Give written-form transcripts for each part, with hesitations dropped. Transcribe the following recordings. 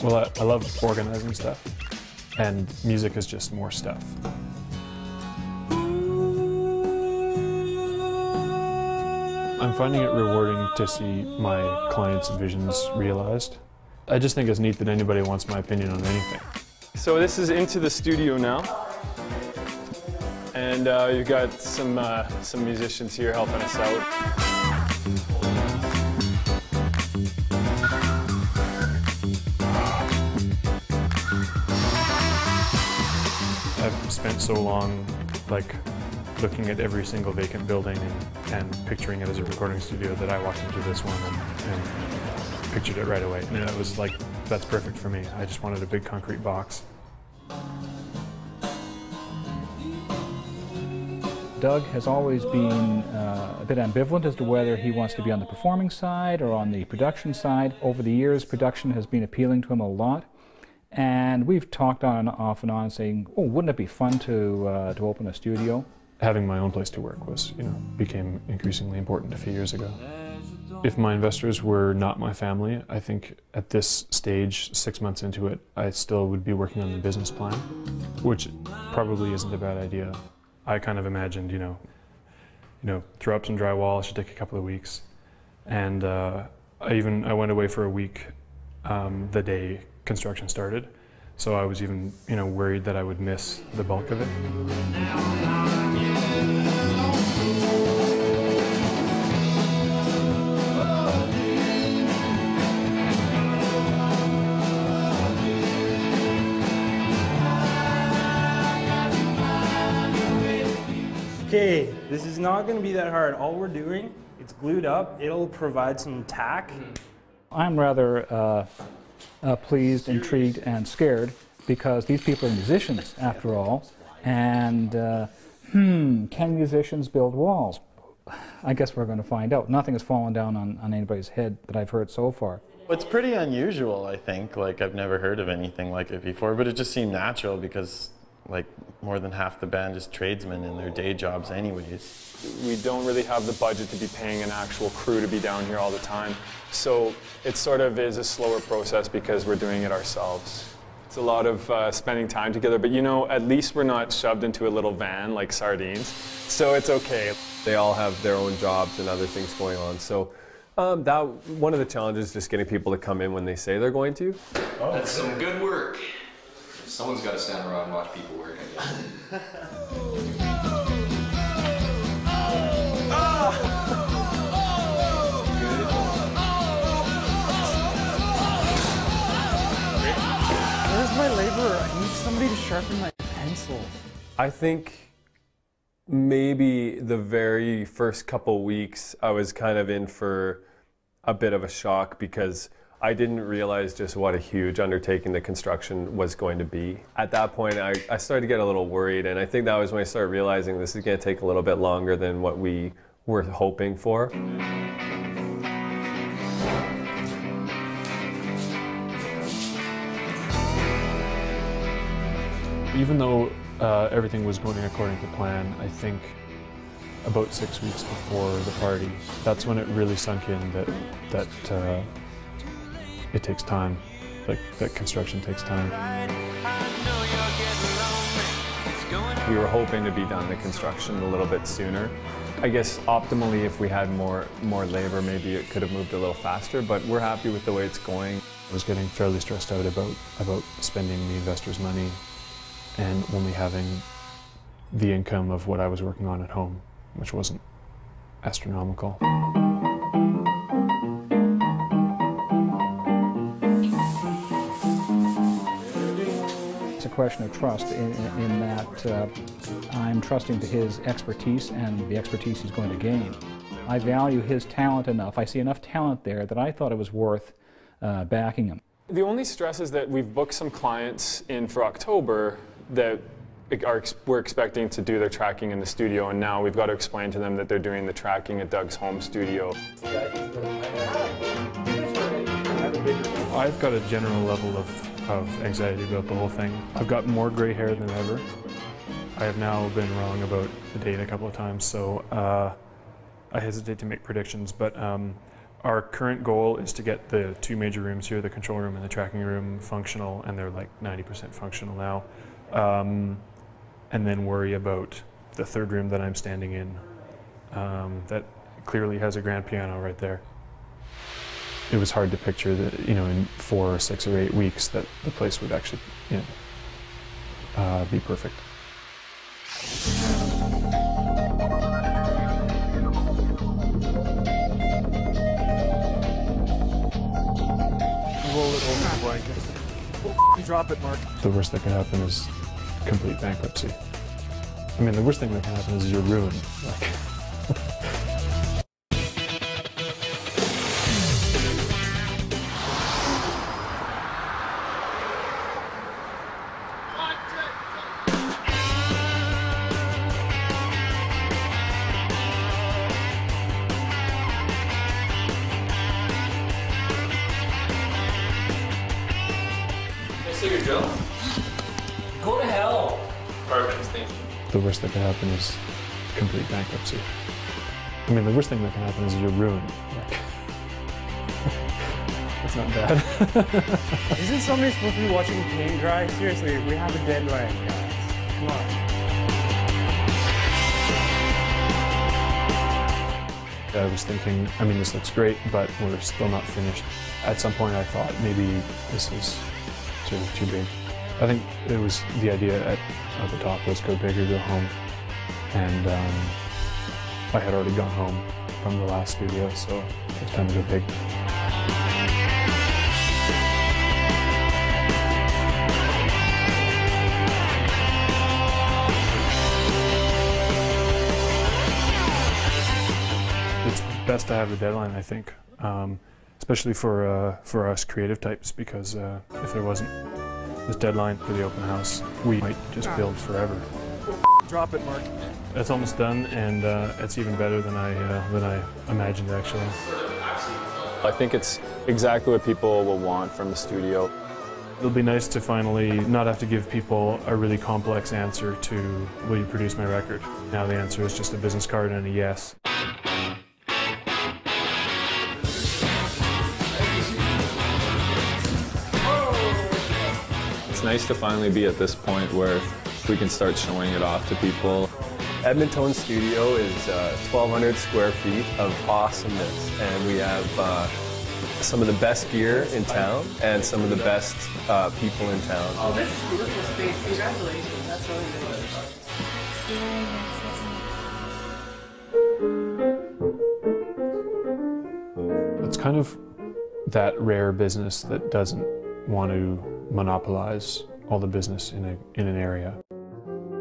Well, I love organizing stuff, and music is just more stuff. I'm finding it rewarding to see my clients' visions realized. I just think it's neat that anybody wants my opinion on anything. So this is into the studio now, and you've got some musicians here helping us out. I've spent so long, like, looking at every single vacant building and picturing it as a recording studio that I walked into this one and pictured it right away. And it was like, that's perfect for me. I just wanted a big concrete box. Doug has always been a bit ambivalent as to whether he wants to be on the performing side or on the production side. Over the years, production has been appealing to him a lot. And we've talked on and off and on saying, oh, wouldn't it be fun to open a studio? Having my own place to work was, became increasingly important a few years ago. If my investors were not my family, I think at this stage, 6 months into it, I still would be working on the business plan, which probably isn't a bad idea. I kind of imagined, throw up some drywall, it should take a couple of weeks. And I went away for a week the day construction started. So I was even, worried that I would miss the bulk of it. Okay, this is not going to be that hard. All we're doing, it's glued up. It'll provide some tack. I'm rather pleased, intrigued, and scared because these people are musicians, after all. And can musicians build walls? I guess we're going to find out. Nothing has fallen down on anybody's head that I've heard so far. It's pretty unusual, I think. Like, I've never heard of anything like it before, but it just seemed natural because, like, more than half the band is tradesmen in their day jobs anyways. We don't really have the budget to be paying an actual crew to be down here all the time. So it sort of is a slower process because we're doing it ourselves. It's a lot of spending time together, but at least we're not shoved into a little van like sardines, so it's okay. They all have their own jobs and other things going on, so one of the challenges is just getting people to come in when they say they're going to. Oh, that's some good work. Someone's got to stand around and watch people work, I guess. Where's my laborer? I need somebody to sharpen my pencil. I think maybe the very first couple weeks I was kind of in for a bit of a shock because I didn't realize just what a huge undertaking the construction was going to be. At that point, I started to get a little worried, and I think that was when I started realizing this is going to take a little bit longer than what we were hoping for. Even though everything was going according to plan, I think about 6 weeks before the party, that's when it really sunk in that it takes time, like that construction takes time. We were hoping to be done the construction a little bit sooner. I guess optimally, if we had more labor, maybe it could have moved a little faster, but we're happy with the way it's going. I was getting fairly stressed out about spending the investors' money and only having the income of what I was working on at home, which wasn't astronomical. It's a question of trust in that I'm trusting to his expertise and the expertise he's going to gain. I value his talent enough. I see enough talent there that I thought it was worth backing him. The only stress is that we've booked some clients in for October that we're expecting to do their tracking in the studio, and now we've got to explain to them that they're doing the tracking at Doug's home studio. I've got a general level of anxiety about the whole thing. I've got more gray hair than ever. I have now been wrong about the date a couple of times, so I hesitate to make predictions, but Our current goal is to get the 2 major rooms here, the control room and the tracking room, functional, and they're like 90% functional now. And then worry about the 3rd room that I'm standing in. That clearly has a grand piano right there. It was hard to picture that, in 4 or 6 or 8 weeks that the place would actually, be perfect. Roll it over the blanket. Drop it, Mark. The worst that can happen is complete bankruptcy. I mean, the worst thing that can happen is you're ruined. Your drill? Go to hell. Perfect, thank you. The worst that can happen is complete bankruptcy. I mean, the worst thing that can happen is you're ruined. That's not bad. Isn't somebody supposed to be watching paint dry? Seriously, we have a deadline, guys. Come on. I was thinking, I mean, this looks great, but we're still not finished. At some point I thought maybe this is sort of too big. I think it was the idea at the top was go big or go home. And I had already gone home from the last studio, so it's time to go big. It's best to have the deadline, I think. Especially for us creative types, because if there wasn't this deadline for the open house, we might just build forever. Drop it, Mark. It's almost done, and it's even better than I imagined, actually. I think it's exactly what people will want from the studio. It'll be nice to finally not have to give people a really complex answer to, will you produce my record? Now the answer is just a business card and a yes. It's nice to finally be at this point where we can start showing it off to people. Edmontone Studio is 1,200 square feet of awesomeness, and we have some of the best gear in town and some of the best people in town. Oh, this is beautiful space. Congratulations. That's really good. It's kind of that rare business that doesn't want to monopolize all the business in an area.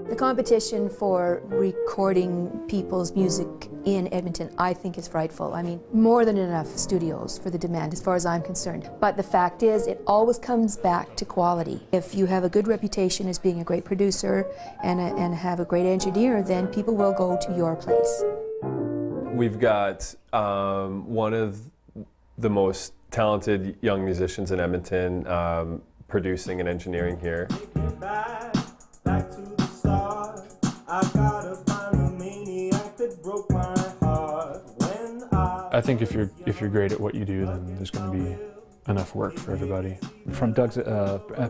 The competition for recording people's music in Edmonton, I think, is frightful. I mean, more than enough studios for the demand, as far as I'm concerned. But the fact is, it always comes back to quality. If you have a good reputation as being a great producer and have a great engineer, then people will go to your place. We've got one of the most talented young musicians in Edmonton producing and engineering here. I think if you're great at what you do, then there's going to be enough work for everybody. From Doug's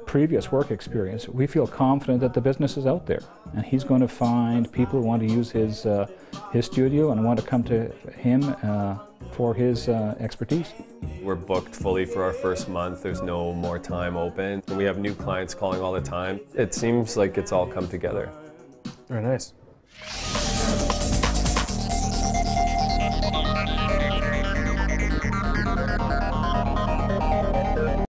previous work experience, we feel confident that the business is out there, and he's going to find people who want to use his studio and want to come to him for his expertise. We're booked fully for our first month. There's no more time open. We have new clients calling all the time. It seems like it's all come together. Very nice.